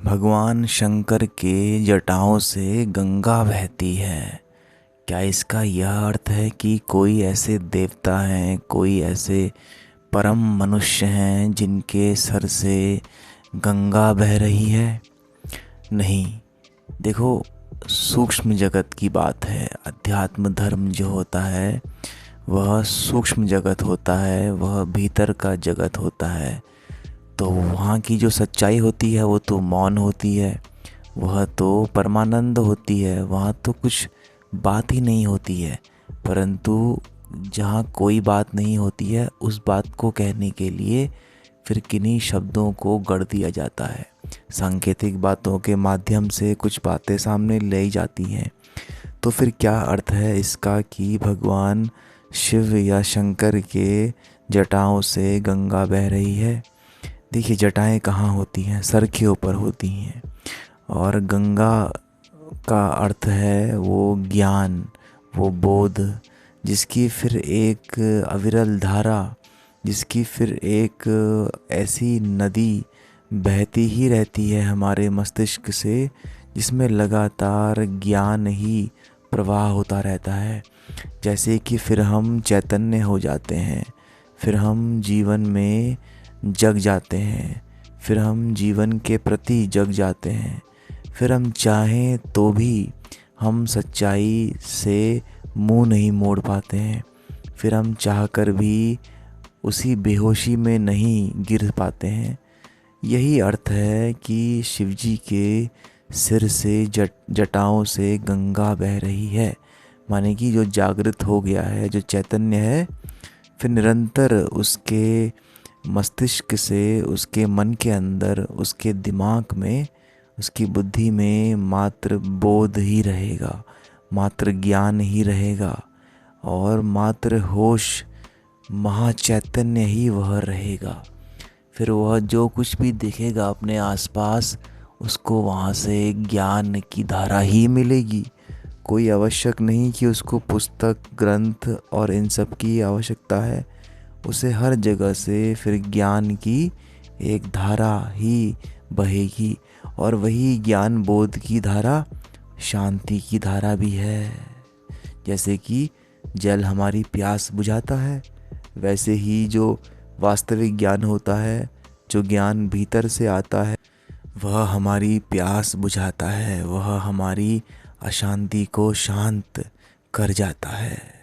भगवान शंकर के जटाओं से गंगा बहती है। क्या इसका यह अर्थ है कि कोई ऐसे देवता हैं, कोई ऐसे परम मनुष्य हैं जिनके सर से गंगा बह रही है? नहीं। देखो, सूक्ष्म जगत की बात है। अध्यात्म धर्म जो होता है वह सूक्ष्म जगत होता है, वह भीतर का जगत होता है। तो वहाँ की जो सच्चाई होती है वो तो मौन होती है, वह तो परमानंद होती है, वहाँ तो कुछ बात ही नहीं होती है। परंतु जहाँ कोई बात नहीं होती है उस बात को कहने के लिए फिर किन्हीं शब्दों को गढ़ दिया जाता है। सांकेतिक बातों के माध्यम से कुछ बातें सामने लाई जाती हैं। तो फिर क्या अर्थ है इसका कि भगवान शिव या शंकर के जटाओं से गंगा बह रही है? देखिए, जटाएं कहाँ होती हैं? सर के ऊपर होती हैं। और गंगा का अर्थ है वो ज्ञान, वो बोध, जिसकी फिर एक अविरल धारा, जिसकी फिर एक ऐसी नदी बहती ही रहती है हमारे मस्तिष्क से, जिसमें लगातार ज्ञान ही प्रवाह होता रहता है। जैसे कि फिर हम चैतन्य हो जाते हैं, फिर हम जीवन में जग जाते हैं, फिर हम जीवन के प्रति जग जाते हैं, फिर हम चाहें तो भी हम सच्चाई से मुंह नहीं मोड़ पाते हैं, फिर हम चाहकर भी उसी बेहोशी में नहीं गिर पाते हैं। यही अर्थ है कि शिवजी के सिर से जटाओं से गंगा बह रही है। माने कि जो जागृत हो गया है, जो चैतन्य है, फिर निरंतर उसके मस्तिष्क से, उसके मन के अंदर, उसके दिमाग में, उसकी बुद्धि में मात्र बोध ही रहेगा, मात्र ज्ञान ही रहेगा और मात्र होश, महाचैतन्य ही वह रहेगा। फिर वह जो कुछ भी दिखेगा अपने आसपास, उसको वहाँ से ज्ञान की धारा ही मिलेगी। कोई आवश्यक नहीं कि उसको पुस्तक, ग्रंथ और इन सब की आवश्यकता है। उसे हर जगह से फिर ज्ञान की एक धारा ही बहेगी, और वही ज्ञान बोध की धारा शांति की धारा भी है। जैसे कि जल हमारी प्यास बुझाता है, वैसे ही जो वास्तविक ज्ञान होता है, जो ज्ञान भीतर से आता है, वह हमारी प्यास बुझाता है, वह हमारी अशांति को शांत कर जाता है।